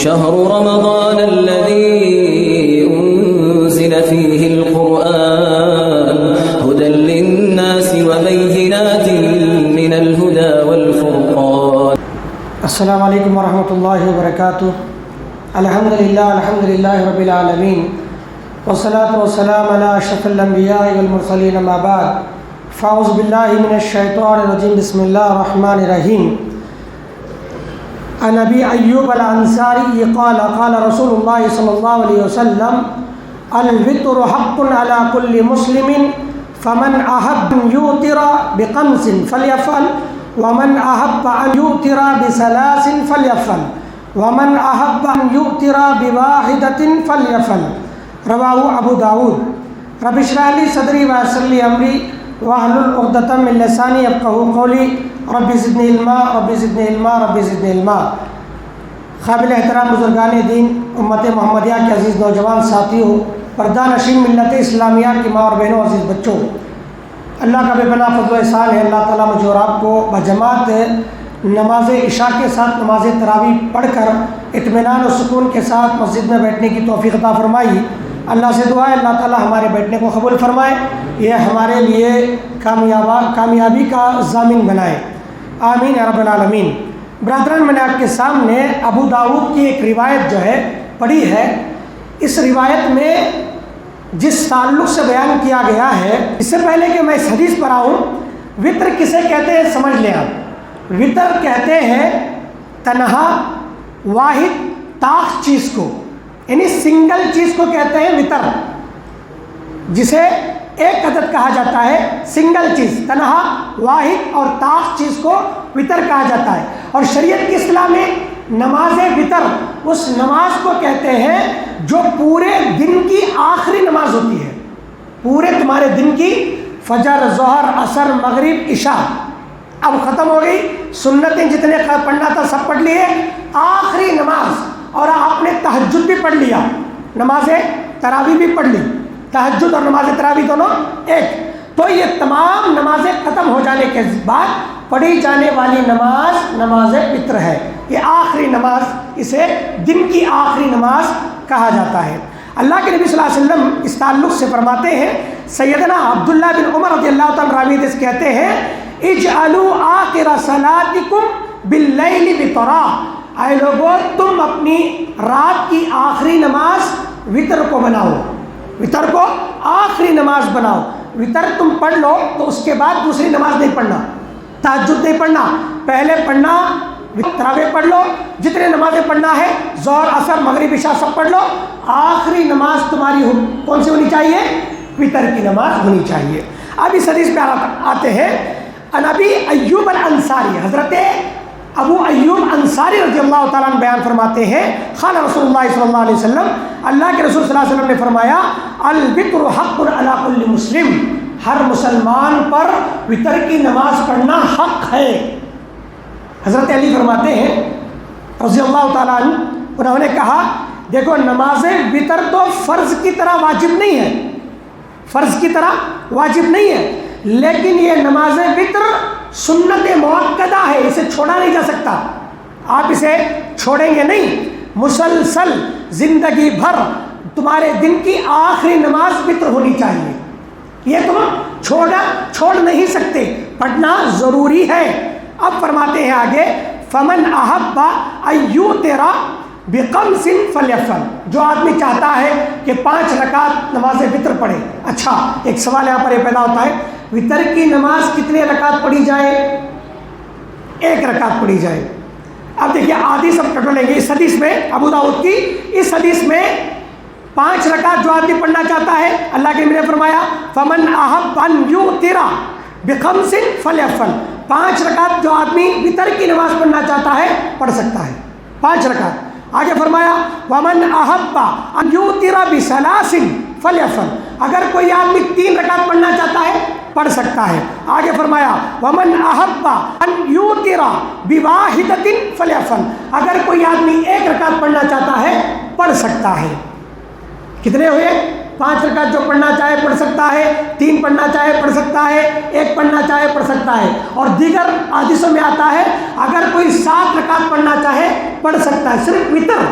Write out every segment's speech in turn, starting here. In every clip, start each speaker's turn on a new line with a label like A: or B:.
A: شهر رمضان الذي أنزل فيه القرآن هدى للناس وبينات من الهدى والفرقان.
B: السلام علیکم ورحمۃ اللہ وبرکاتہ. الحمد للہ رب العالمین والصلاة والسلام علی اشرف الانبیاء والمرسلین اما بعد فاعوذ باللہ من الشیطان الرجیم بسم اللہ الرحمن الرحیم. عن ابی ایوب الانصاری قال قال رسول اللہ صلی اللہ علیہ وسلم الفطر حق علی کل مسلم فمن احب یوتر بخمس فلیفعل ومن احب ان یوتر بثلاث فلیفعل ومن احب ان یوتر بواحدۃ فلیفعل. رواہ ابو داود. رب اشرح لی صدری ویسر لی امری واحلل عقدۃ من لسانی یفقہوا قولی رب زدنی علما رب زدنی علما رب زدنی علما. قابل احترام بزرگان دین، امت محمدیہ کے عزیز نوجوان ساتھیوں، پردہ نشین ملت اسلامیہ کی ماں اور بہنوں، عزیز بچوں، اللہ کا بے پناہ فضل و احسان ہے. اللہ تعالیٰ مجھے اور آپ کو بجماعت نماز عشاء کے ساتھ نماز تراویح پڑھ کر اطمینان و سکون کے ساتھ مسجد میں بیٹھنے کی توفیق عطا فرمائی. اللہ سے دعا ہے اللہ تعالیٰ ہمارے بیٹھنے کو قبول فرمائے، یہ ہمارے لیے کامیابی کا ضامن بنائے. آمین یا رب العالمین. برادران، میں نے آپ کے سامنے ابو داود کی ایک روایت جو ہے پڑھی ہے. اس روایت میں جس تعلق سے بیان کیا گیا ہے، اس سے پہلے کہ میں اس حدیث پر آؤں، وطر کسے کہتے ہیں سمجھ لیں آپ. وطر کہتے ہیں تنہا واحد طاق چیز کو، یعنی سنگل چیز کو کہتے ہیں وطر، جسے ایک عدد کہا جاتا ہے. سنگل چیز، تنہا واحد اور طاق چیز کو وطر کہا جاتا ہے. اور شریعت کی اصطلاح میں نماز وطر اس نماز کو کہتے ہیں جو پورے دن کی آخری نماز ہوتی ہے. پورے تمہارے دن کی فجر، ظہر، عصر، مغرب، عشاء اب ختم ہو گئی، سنتیں جتنے پڑھنا تھا سب پڑھ لیے، آخری نماز. اور آپ نے تہجد بھی پڑھ لیا، نماز تراویح بھی پڑھ لی. تہجد اور نماز تراویح دونوں ایک. تو یہ تمام نمازیں ختم ہو جانے کے بعد پڑھی جانے والی نماز نماز وطر ہے. یہ آخری نماز، اسے دن کی آخری نماز کہا جاتا ہے. اللہ کے نبی صلی اللہ علیہ وسلم اس تعلق سے فرماتے ہیں، سیدنا عبداللہ بن عمر رضی اللہ تعالیٰ راوی حدیث کہتے ہیں اجعلوا آخر صلاتکم باللیل وطرا. اے لوگو، تم اپنی رات کی آخری نماز وطر کو بناؤ، وطر کو آخری نماز بناؤ. وطر تم پڑھ لو تو اس کے بعد دوسری نماز نہیں پڑھنا، تہجد نہیں پڑھنا، پہلے پڑھنا تراویح پڑھ لو، جتنے نمازیں پڑھنا ہے ظہر، عصر، مغرب، عشاء سب پڑھ لو. آخری نماز تمہاری کون سی ہونی چاہیے؟ وطر کی نماز ہونی چاہیے. اب اس حدیث پہ آتے ہیں. عن ابی ایوب الانصاری، حضرت ابو ایوب انصاری رضی اللہ تعالیٰ عنہ بیان فرماتے ہیں، قال رسول اللہ صلی اللہ علیہ وسلم، اللہ کے رسول صلی اللہ علیہ وسلم نے فرمایا الوطر حق علی کل مسلم. ہر مسلمان پر وطر کی نماز پڑھنا حق ہے. حضرت علی فرماتے ہیں رضی اللہ تعالیٰ عنہ، انہوں نے کہا دیکھو، نماز وطر تو فرض کی طرح واجب نہیں ہے، فرض کی طرح واجب نہیں ہے، لیکن یہ نماز وطر سنت مؤکدہ ہے، اسے چھوڑا نہیں جا سکتا. آپ اسے چھوڑیں گے نہیں، مسلسل زندگی بھر تمہارے دن کی آخری نماز وطر ہونی چاہیے. یہ تم چھوڑ نہیں سکتے، پڑھنا ضروری ہے. اب فرماتے ہیں آگے، فمن احب ان یوتر بخمس فلیفعل. جو آدمی چاہتا ہے کہ 5 رکعت نماز وطر پڑھے. اچھا، ایک سوال یہاں پر یہ پیدا ہوتا ہے، وطر کی نماز کتنے رکعت پڑھی جائے؟ 1 رکعت پڑھی جائے. اب دیکھیے آدھی سب ٹٹولیں گے. اس حدیث میں ابو داؤد کی اس حدیث میں 5 رکعت جو آدمی پڑھنا چاہتا ہے، اللہ کے نبی نے فرمایا فمن احب ان یوتر بخمس فلیفعل. 5 رکعت جو آدمی وطر کی نماز پڑھنا چاہتا ہے پڑھ سکتا ہے، 5 رکعت. آگے فرمایا ومن احب ان یوتر بثلاث فلیفعل. اگر کوئی آدمی 3 رکعت پڑھنا چاہتا ہے پڑھ سکتا ہے. آگے فرمایا ومن احب ان یوتر بواحدۃ فلیفعل. اگر کوئی آدمی 1 رکعت پڑھنا چاہتا ہے پڑھ سکتا ہے. کتنے ہوئے؟ 5 رکعت جو پڑھنا چاہے پڑھ سکتا ہے، 3 پڑھنا چاہے پڑھ سکتا ہے، 1 پڑھنا چاہے پڑھ سکتا ہے. اور دیگر حدیثوں میں آتا ہے اگر کوئی 7 رکعت پڑھنا چاہے پڑھ سکتا ہے. صرف وتر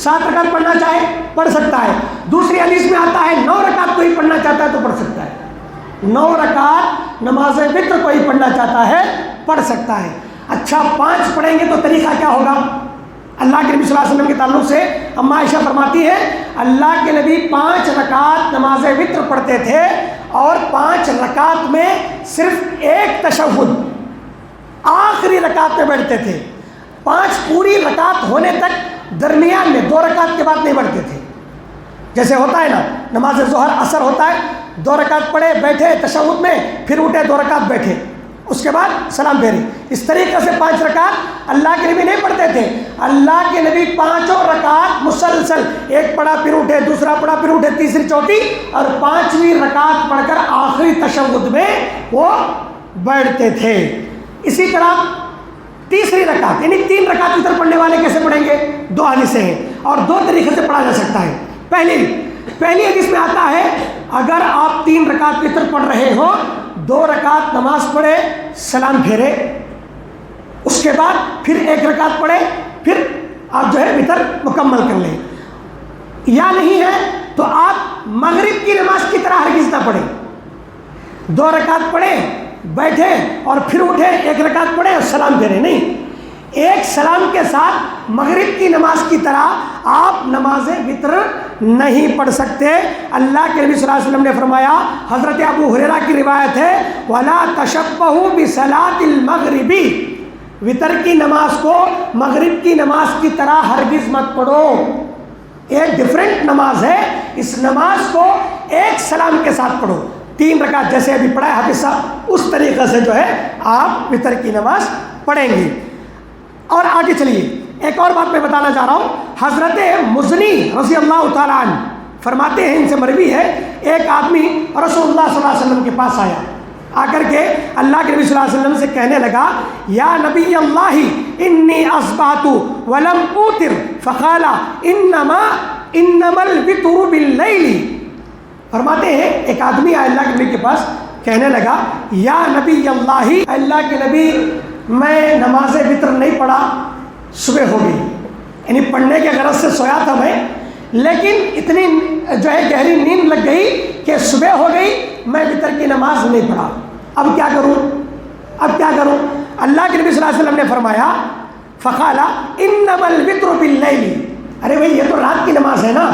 B: 7 رکعت پڑھنا چاہے پڑھ سکتا ہے. دوسری حدیث میں آتا ہے 9 رکعت کوئی پڑھنا چاہتا ہے تو پڑھ سکتا ہے. 9 رکعت نماز وتر کوئی پڑھنا چاہتا ہے پڑھ سکتا ہے. اچھا 5 پڑھیں گے تو طریقہ کیا ہوگا؟ اللہ کے نبی صلی اللہ علیہ وسلم کے تعلق سے اما عائشہ فرماتی ہے اللہ کے نبی 5 رکعت نماز وتر پڑھتے تھے اور 5 رکعت میں صرف 1 تشہد آخری رکعت میں بیٹھتے تھے. 5 پوری رکعت ہونے تک درمیان میں 2 رکعت کے بعد نہیں بڑھتے تھے. جیسے ہوتا ہے نا نماز ظہر اثر ہوتا ہے 2 رکعت پڑھے بیٹھے تشہد میں پھر اٹھے 2 رکعت بیٹھے اس کے بعد سلام پھیری. اس طریقے سے 5 رکعت اللہ کے نبی نہیں پڑھتے تھے. اللہ کے نبی 5 رکعت مسلسل 1 پڑھا پھر اٹھے، دوسرا پڑھا پھر اٹھے، تیسری چوتھی اور 5ویں رکعت پڑھ کر آخری تشہد میں وہ بیٹھتے تھے. اسی طرح تیسری رکعت یعنی 3 رکعت وتر پڑھنے والے کیسے پڑھیں گے؟ 2 حدیثیں ہیں اور 2 طریقے سے پڑھا جا سکتا ہے. پہلی حدیث میں آتا ہے اگر آپ 3 رکعت وتر پڑھ رہے ہو 2 رکعت نماز پڑھے سلام پھیرے اس کے بعد پھر 1 رکعت پڑھے پھر آپ جو ہے وتر مکمل کر لیں. یا نہیں ہے تو آپ مغرب کی نماز کی طرح ہرگز نہ پڑھیں. 2 رکعت پڑھے بیٹھے اور پھر اٹھے 1 رکعت پڑھے اور سلام پھیرے. نہیں، ایک سلام کے ساتھ مغرب کی نماز کی طرح آپ نماز وتر نہیں پڑھ سکتے. اللہ کے نبی صلی اللہ علیہ وسلم نے فرمایا، حضرت ابو ہریرہ کی روایت ہے وَلَا تَشَبَّهُوا بِصَلَاةِ الْمَغْرِبِ، وتر کی نماز کو مغرب کی نماز کی طرح ہرگز مت پڑھو. ایک ڈیفرنٹ نماز ہے، اس نماز کو ایک سلام کے ساتھ پڑھو. 3 رکعت جیسے ابھی پڑھا ہے حافظ صاحب اس طریقے سے جو ہے آپ وتر کی نماز پڑھیں گے. اور آگے چلیے ایک اور بات میں بتانا چاہ رہا ہوں. حضرت مزنی رضی اللہ تعالیٰ عنہ فرماتے ہیں، ان سے مروی ہے، ایک آدمی رسول اللہ صلی اللہ علیہ وسلم کے پاس آیا، آ کر کے اللہ کے نبی صلی اللہ علیہ وسلم سے کہنے لگا یا نبی اللہ انی اصبحت ولم اوتر فقال انما الوتر باللیل. فرماتے ہیں ایک آدمی آیا اللہ کے نبی کے پاس کہنے لگا یا نبی اللہ کے نبی میں نماز وتر نہیں پڑھا، صبح ہو گئی، یعنی پڑھنے کے غرض سے سویا تھا میں، لیکن اتنی جو ہے گہری نیند لگ گئی کہ صبح ہو گئی، میں وتر کی نماز نہیں پڑھا. اب کیا کروں؟ اللہ کے نبی صلی اللہ علیہ وسلم نے فرمایا فقال انما الوتر باللیل. ارے بھائی یہ تو رات کی نماز ہے نا،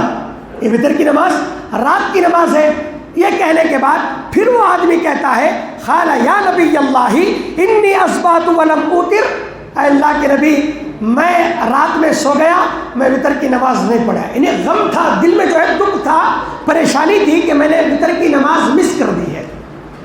B: یہ وتر کی نماز رات کی نماز ہے. یہ کہنے کے بعد پھر وہ آدمی کہتا ہے قال یا نبی اللہ انی اصبحت ولم اوتر، اے اللہ کے نبی میں رات میں سو گیا، میں وتر کی نماز نہیں پڑھا. یعنی غم تھا دل میں، جو ہے دکھ تھا، پریشانی تھی کہ میں نے وتر کی نماز مس کر دی ہے.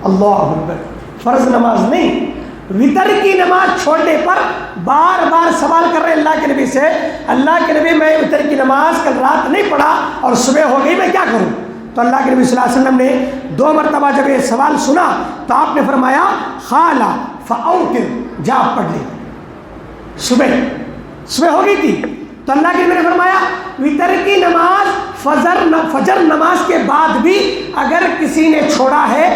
B: اللہ اکبر. فرض نماز نہیں، وتر کی نماز چھوڑنے پر بار بار سوال کر رہے اللہ کے نبی سے، اللہ کے نبی میں وتر کی نماز کل رات نہیں پڑھا اور صبح ہو گئی، میں کیا کروں؟ تو اللہ کے نبی صلی اللہ علیہ وسلم نے 2 مرتبہ جب یہ سوال سنا تو آپ نے فرمایا قال فاوتر، جا پڑھ لے. صبح ہو گئی تھی تو اللہ کے نبی نے فرمایا وتر کی نماز فجر نماز کے بعد بھی اگر کسی نے چھوڑا ہے،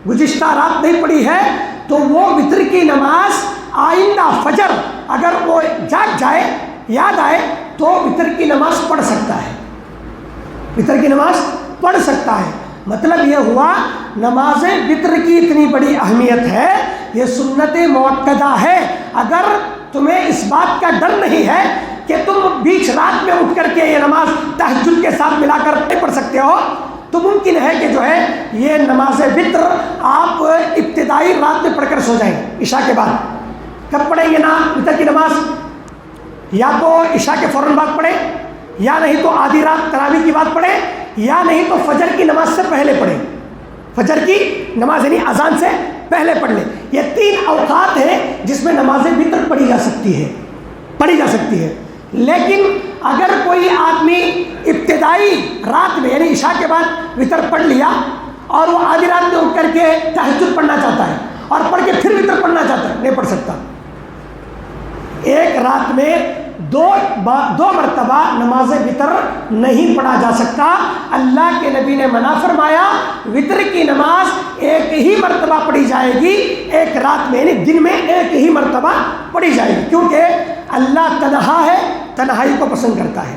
B: گزشتہ رات نہیں پڑھی ہے، تو وہ وتر کی نماز آئندہ فجر اگر وہ جاگ جائے، یاد آئے تو وتر کی نماز پڑھ سکتا ہے. وتر کی نماز پڑھ سکتا ہے. مطلب یہ ہوا نماز وتر کی اتنی بڑی اہمیت ہے، یہ سنت مؤکدہ ہے. اگر تمہیں اس بات کا ڈر نہیں ہے کہ تم بیچ رات میں اٹھ کر کے یہ نماز تہجد کے ساتھ ملا کر نہیں پڑھ سکتے ہو، تو ممکن ہے کہ جو ہے یہ نماز وتر آپ ابتدائی رات میں پڑھ کر سو جائیں. عشاء کے بعد کب پڑھیں گے نا وتر کی نماز؟ یا تو عشاء کے فوراً بعد پڑھیں، یا نہیں تو آدھی رات تراویح کی بات پڑھیں، یا نہیں تو فجر کی نماز سے پہلے پڑھیں. فجر کی نماز یعنی اذان سے پہلے پڑھ لیں. یہ 3 اوقات ہیں جس میں نماز وتر پڑھی جا سکتی ہے. لیکن اگر کوئی آدمی ابتدائی رات میں یعنی عشاء کے بعد وتر پڑھ لیا اور وہ آدھی رات میں اٹھ کر کے تہجد پڑھنا چاہتا ہے اور پڑھ کے پھر وتر پڑھنا چاہتا ہے، نہیں پڑھ سکتا. ایک رات میں دو مرتبہ نماز وتر نہیں پڑھا جا سکتا۔ اللہ کے نبی نے منع فرمایا وتر کی نماز ایک ہی مرتبہ پڑھی جائے گی، ایک رات میں، یعنی دن میں ایک ہی مرتبہ پڑھی جائے گی، کیونکہ اللہ تنہا ہے، تنہائی کو پسند کرتا ہے،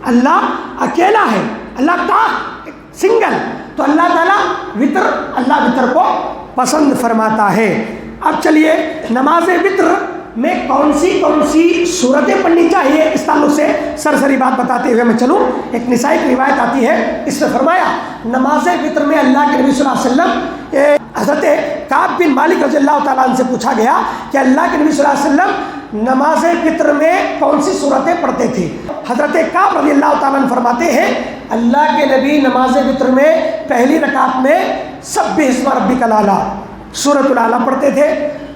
B: اللہ اکیلا ہے، اللہ کا سنگل، تو اللہ تعالیٰ اللہ وتر کو پسند فرماتا ہے۔ اب چلیے نماز وتر میں کون سی صورتیں پڑھنی چاہیے، اس تعلق سے سرسری بات بتاتے ہوئے میں چلوں۔ ایک نسائی کی روایت آتی ہے، اس نے فرمایا نماز وتر میں اللہ کے نبی صلی اللہ علیہ وسلم حضرت کعب بن مالک رضی اللہ تعالیٰ عنہ سے پوچھا گیا کہ اللہ کے نبی صلی اللہ علیہ وسلم نماز وتر میں کون سی صورتیں پڑھتے تھے؟ حضرت کعب رضی اللہ تعالیٰ عنہ فرماتے ہیں اللہ کے نبی نماز وتر میں پہلی رکعت میں سبح اسم ربک الاعلیٰ سورۃ الاعلیٰ پڑھتے تھے،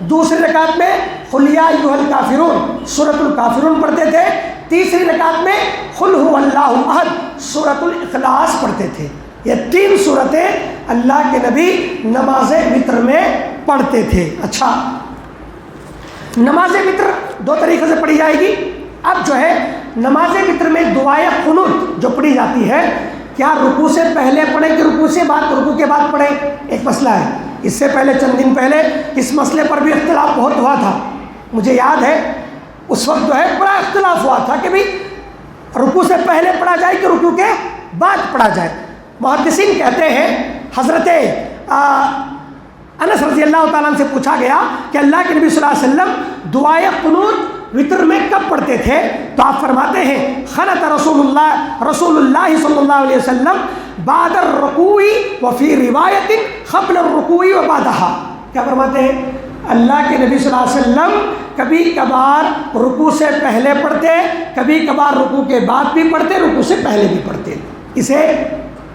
B: دوسری رکعت میں قل یا ایھا الکافرون سورۃ الکافرون پڑھتے تھے، تیسری رکعت میں قل ھو اللہ احد سورۃ الاخلاص پڑھتے تھے۔ یہ 3 صورتیں اللہ کے نبی نماز وتر میں پڑھتے تھے۔ اچھا، نماز وتر 2 طریقے سے پڑھی جائے گی۔ اب جو ہے نماز وتر میں دعائے قنوت جو پڑھی جاتی ہے، کیا رکوع سے پہلے پڑھیں کہ رکوع کے بعد پڑھیں؟ ایک مسئلہ ہے۔ اس سے پہلے چند دن پہلے اس مسئلے پر بھی اختلاف بہت ہوا تھا، مجھے یاد ہے اس وقت جو ہے بڑا اختلاف ہوا تھا کہ بھی رکوع سے پہلے پڑھا جائے کہ رکوع کے بعد پڑھا جائے۔ محدثین کہتے ہیں حضرت انس رضی اللہ تعالیٰ عنہ سے پوچھا گیا کہ اللہ کے نبی صلی اللہ علیہ وسلم دعائے قنوت وتر میں کب پڑھتے تھے؟ تو آپ فرماتے ہیں خنت رسول اللہ صلی اللہ علیہ وسلم بعد الرکوع وفی روایت قبل الرکوع وبعدہا۔ کیا فرماتے ہیں؟ اللہ کے نبی صلی اللہ علیہ وسلم کبھی کبھار رکوع سے پہلے پڑھتے، کبھی کبھار رکوع کے بعد بھی پڑھتے، رکوع سے پہلے بھی پڑھتے۔ اسے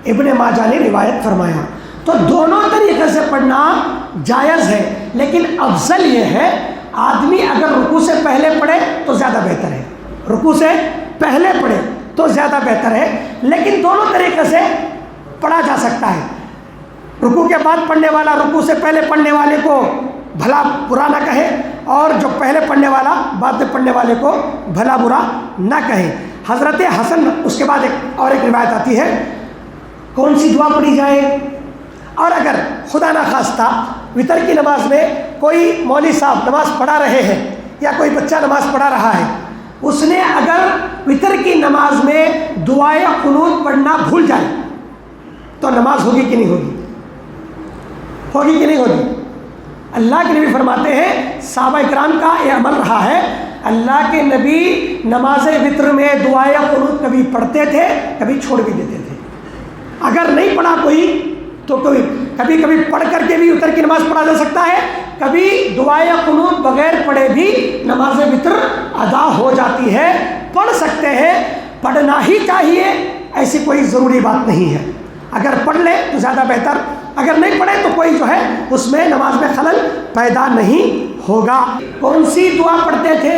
B: ابن ماجہ نے روایت فرمایا۔ تو دونوں طریقے سے پڑھنا جائز ہے، لیکن افضل یہ ہے آدمی اگر رکوع سے پہلے پڑھے تو زیادہ بہتر ہے، رکوع سے پہلے پڑھے تو زیادہ بہتر ہے، لیکن دونوں طریقے سے پڑھا جا سکتا ہے۔ رکوع کے بعد پڑھنے والا رکوع سے پہلے پڑھنے والے کو بھلا برا نہ کہے، اور جو پہلے پڑھنے والا بعد میں پڑھنے والے کو بھلا برا نہ کہے۔ حضرت حسن، اس کے بعد ایک روایت آتی ہے کون سی دعا پڑھی جائے، اور اگر خدا نخواستہ وتر کی نماز میں کوئی مولوی صاحب نماز پڑھا رہے ہیں یا کوئی بچہ نماز پڑھا رہا ہے، اس نے اگر وتر کی نماز میں دعائے قنوت پڑھنا بھول جائے تو نماز ہوگی کہ نہیں ہوگی؟ اللہ کے نبی فرماتے ہیں صحابہ کرام کا یہ عمل رہا ہے، اللہ کے نبی نماز وتر میں دعائے قنوت کبھی پڑھتے تھے، کبھی چھوڑ بھی دیتے تھے۔ اگر نہیں پڑھا کوئی تو کبھی پڑھ کر کے بھی وتر کی نماز پڑھا جا سکتا ہے، کبھی دعائے قنوت بغیر پڑھے بھی نماز وتر ادا ہو جاتی ہے۔ پڑھ سکتے ہیں، پڑھنا ہی چاہیے، ایسی کوئی ضروری بات نہیں ہے۔ اگر پڑھ لے تو زیادہ بہتر، اگر نہیں پڑھے تو کوئی جو ہے اس میں نماز میں خلل پیدا نہیں ہوگا۔ کون سی دعا پڑھتے تھے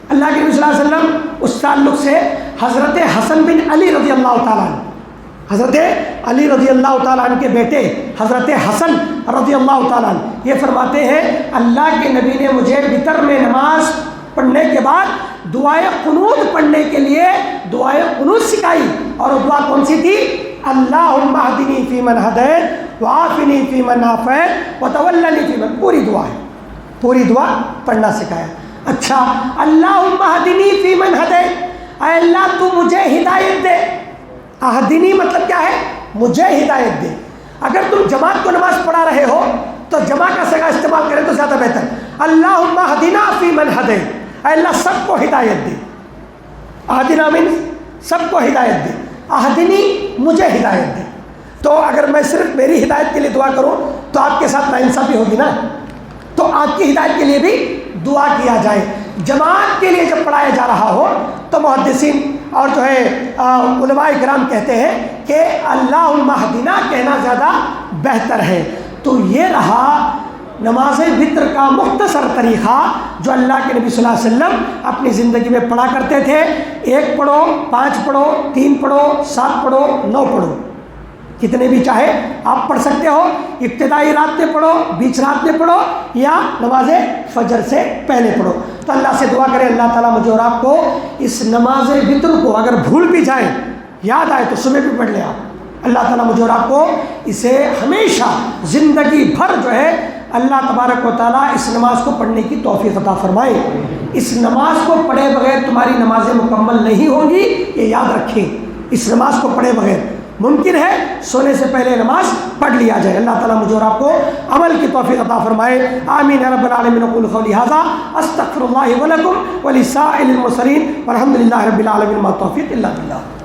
B: اللہ کے نبی صلی اللہ علیہ وسلم؟ اس تعلق سے حضرت حسن بن علی رضی اللہ تعالیٰ عنہ، حضرت علی رضی اللہ تعالیٰ عنہ کے بیٹے حضرت حسن رضی اللہ تعالیٰ عنہ یہ فرماتے ہیں اللہ کے نبی نے مجھے وتر میں نماز پڑھنے کے بعد دعائے قنوت پڑھنے کے لیے دعائے قنوت سکھائی، اور وہ دعا کون سی تھی؟ اللہم اہدنی فیمن ہدیت وعافنی فیمن عافیت وتولنی فیمن، پوری دعا پڑھنا سکھایا۔ اچھا، اللہم اہدنی فیمن ہدیت، اے اللہ تو مجھے ہدایت دے۔ اہدنی مطلب کیا ہے؟ مجھے ہدایت دے۔ اگر تم جماعت کو نماز پڑھا رہے ہو تو جمع کا صیغہ استعمال کریں تو زیادہ بہتر۔ اللہم اہدنا فیمن ہدیت، اے اللہ سب کو ہدایت دے۔ اہدنا مینس سب کو ہدایت دے، اہدنی مجھے ہدایت دے۔ تو اگر میں صرف میری ہدایت کے لیے دعا کروں تو آپ کے ساتھ ناانصافی ہوگی نا، تو آپ کی ہدایت کے لیے بھی دعا کیا جائے۔ جماعت کے لیے جب پڑھایا جا رہا ہو تو محدثین اور جو ہے علماء کرام کہتے ہیں کہ اللہم اہدنا کہنا زیادہ بہتر ہے۔ تو یہ رہا نماز وتر کا مختصر طریقہ جو اللہ کے نبی صلی اللہ علیہ وسلم اپنی زندگی میں پڑھا کرتے تھے۔ 1 پڑھو، 5 پڑھو، 3 پڑھو، 7 پڑھو، 9 پڑھو، کتنے بھی چاہے آپ پڑھ سکتے ہو۔ ابتدائی رات میں پڑھو، بیچ رات میں پڑھو، یا نماز فجر سے پہلے پڑھو۔ تو اللہ سے دعا کریں اللہ تعالیٰ مجھے اور آپ کو اس نماز وتر کو اگر بھول بھی جائیں یاد آئے تو صبح بھی پڑھ لیں آپ، اللہ تعالیٰ مجھے اور آپ کو اسے ہمیشہ زندگی بھر جو ہے اللہ تبارک و تعالیٰ اس نماز کو پڑھنے کی توفیق عطا فرمائے۔ اس نماز کو پڑھے بغیر تمہاری نمازیں مکمل نہیں ہوں گی، یہ یاد رکھیں، اس نماز کو پڑھے بغیر ممکن ہے سونے سے پہلے نماز پڑھ لیا جائے۔ اللہ تعالیٰ مجھے اور آپ کو عمل کی توفیق عطا فرمائے، آمین یا رب العالمین۔ اقول قولی ھذا استغفر اللہ ولکم ولسائر المرسلین والحمد للہ رب العالمین، ما التوفیق الا باللہ۔